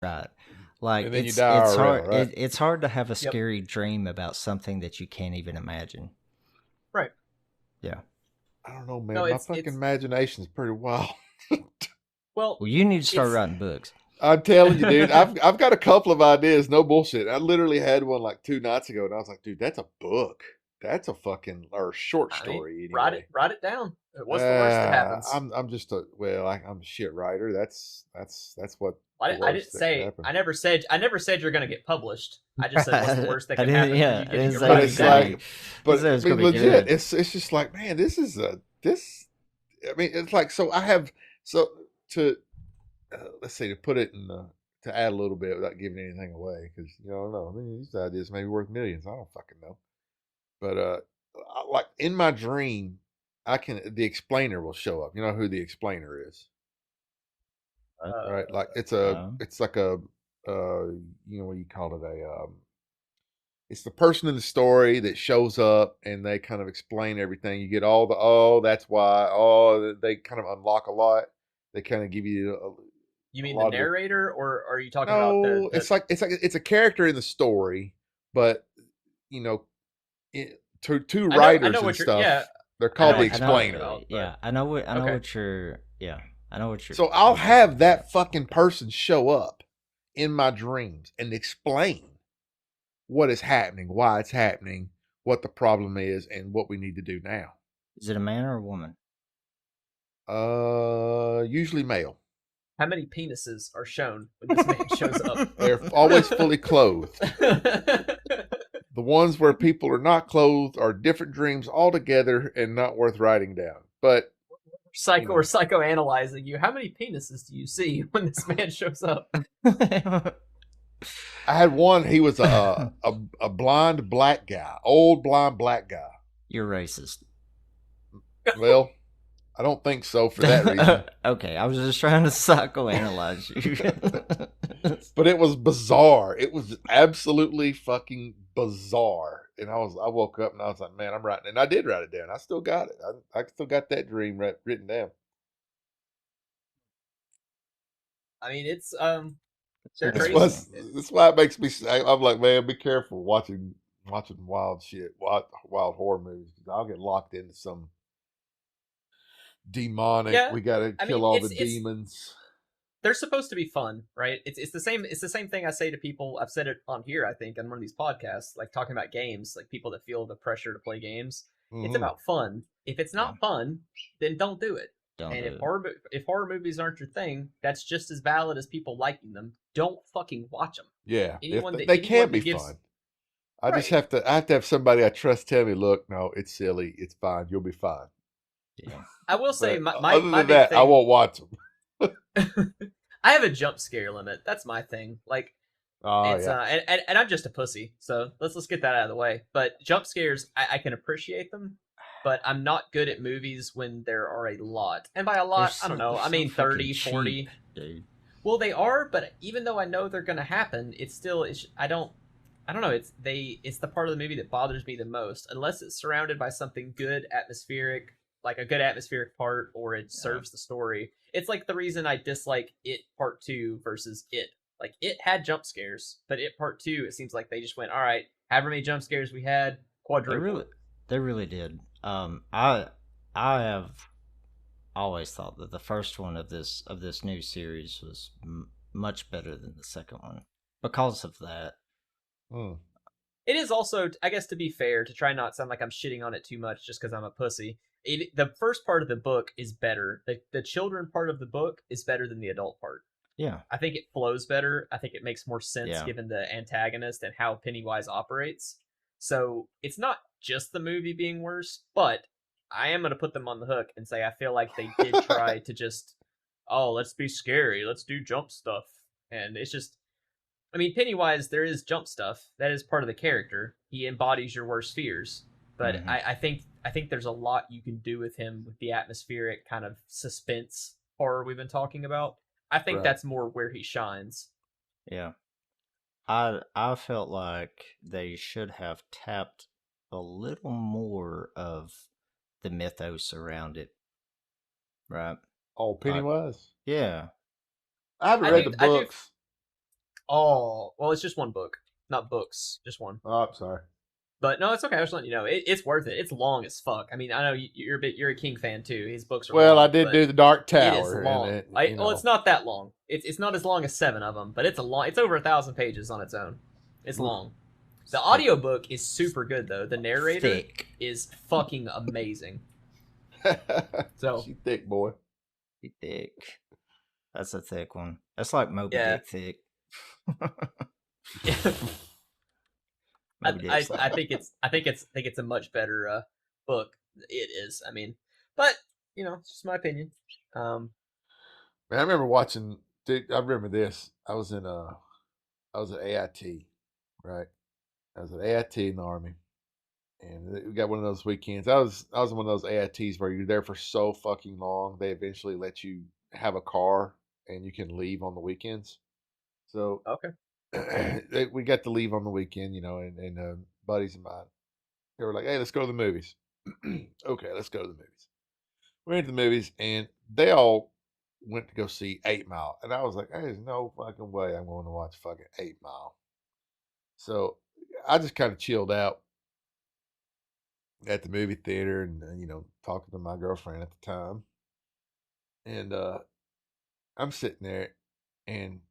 Right. Like and then you die it's RL, hard right? it's hard to have a Yep. scary dream about something that you can't even imagine. Right. Yeah. I don't know, No, man. My fucking imagination's pretty wild. well, Well, you need to start it's writing books. I'm telling you, dude. I've got a couple of ideas. No bullshit. I literally had one like 2 nights ago, and I was like, dude, that's a book. That's a fucking or short I mean, story write it anyway. write it down. What's the worst that happens? I'm just a well, I'm a shit writer. That's what the I worst didn't that could say happen. I never said you're going to get published. I just said what's the I worst that can didn't. happen for Yeah, you I getting didn't your say But writing it's down. anything. like, I but said I it's gonna mean, be legit. good. It's just like, man, this is a this. I mean, it's like so. I have so to let's see to put it in the to add a little bit without giving anything away because you don't know. I mean, these ideas may be worth millions. I don't fucking know. But like in my dream, I can the explainer will show up. You know who the explainer is, right? Like Um, it's like a you know what you call it it's the person in the story that shows up and they kind of explain everything. You get all the oh that's why oh they kind of unlock a lot. They kind of give you You a mean the lot of the narrator, or are you talking about no. the? It's like it's a character in the story, but you know two I writers know and what you're. stuff. Yeah, They're I know called the what I you're know. talking explainer. about. But Yeah, I know what. I know okay, what you're. Yeah, I know So I'll what you're saying. have Yeah. that fucking person show up in my dreams and explain what is happening, why it's happening, what the problem is, and what we need to do now. Is it a man or a woman? Usually male. how many penises are shown when this man shows up? They're always fully clothed. The ones where people are not clothed are different dreams altogether and not worth writing down. But you Or know, psychoanalyzing you. How many penises do you see when this man shows up? I had one. He was a blind black guy, old blind black guy. You're racist. Well, I don't think so for that reason. Okay, I was just trying to psychoanalyze you. But it was bizarre. It was absolutely fucking bizarre. And I woke up and I was like, man, I'm writing, and I did write it down. I still got it. I still got that dream written down. I mean, it's It's they're That's why crazy. interesting. that's why it makes me. I'm like, man, be careful watching wild shit, wild horror movies. I'll get locked into some demonic. Yeah, We got to I kill mean, all the it's demons. they're supposed to be fun, right? It's the same thing I say to people. I've said it on here, I think, on one of these podcasts, like talking about games, like people that feel the pressure to play games. It's Hmm. about fun. If it's Yeah, not fun, then don't do it. don't And do it. if horror movies aren't your thing, that's just as valid as people liking them. Don't fucking watch them. Yeah, if Anyone that they can anyone be that gives fun. I just right. have to have somebody I trust tell me, look, no, it's silly, it's fine, you'll be fine. Yeah. I will say But my other my than big that, I thing. won't watch them. I have a jump scare limit. That's my thing. Like Oh it's yeah, and I'm just a pussy, so let's get that out of the way. But jump scares, I can appreciate them, but I'm not good at movies when there are a lot. And by a lot, I don't know. They're I so mean fucking 30, cheap, 40. dude. Well, they are, but even though I know they're gonna happen, it's still I don't know. It's the part of the movie that bothers me the most, unless it's surrounded by something good, atmospheric, like a good atmospheric part, or it Yeah. serves the story. It's like the reason I dislike It Part Two versus It. Like It had jump scares, but It Part Two, it seems like they just went, all right, however many jump scares we had, They quadruple really, it. they really did. I have always thought that the first one of this new series was much better than the second one because of that. Hmm. It is also, I guess, to be fair, to try not sound like I'm shitting on it too much just because I'm a pussy. The first part of the book is better. The children part of the book is better than the adult part. Yeah, I think it flows better. I think it makes more sense yeah. given the antagonist and how Pennywise operates. So it's not just the movie being worse, but I am going to put them on the hook and say I feel like they did try to just, oh, let's be scary, let's do jump stuff. And it's just, I mean, Pennywise, there is jump stuff. That is part of the character. He embodies your worst fears. But Hmm. I think there's a lot you can do with him with the atmospheric kind of suspense horror we've been talking about. I think Right. that's more where he shines. Yeah. I felt like they should have tapped a little more of the mythos around it, right? Oh, Like, Pennywise. yeah, I haven't I read do the I do books. Oh, well, it's just one book, not books, just one. Oh, I'm sorry. But no, it's okay. I was letting you know it's worth it. It's long as fuck. I mean, I know you're a King fan too. His books are Well, I long, did but do the Dark it is Tower, and long. it, Well, it's not that long. It's not as long as 7 of them, but it's a long. It's over 1,000 pages on its own. It's oof, long. The thick. audiobook is super good though. The narrator Thick. is fucking amazing. So She thick, boy. He thick. That's a thick one. That's like Moby yeah, Dick thick. I, Moby Dick's I thick. think it's a much better book. It is. I mean, but it's just my opinion. Man, I remember watching. Dude, I remember this. I was at AIT, right? I was at AIT in the army, and we got one of those weekends. I was one of those AITs where you're there for so fucking long. They eventually let you have a car and you can leave on the weekends. So Okay. we got to leave on the weekend, and buddies of mine, they were like, "Hey, let's go to the movies." Okay, let's go to the movies. We went to the movies, and they all went to go see 8 Mile, and I was like, "There's no fucking way I'm going to watch fucking 8 Mile." So I just kind of chilled out at the movie theater, and talking to my girlfriend at the time, and I'm sitting there, and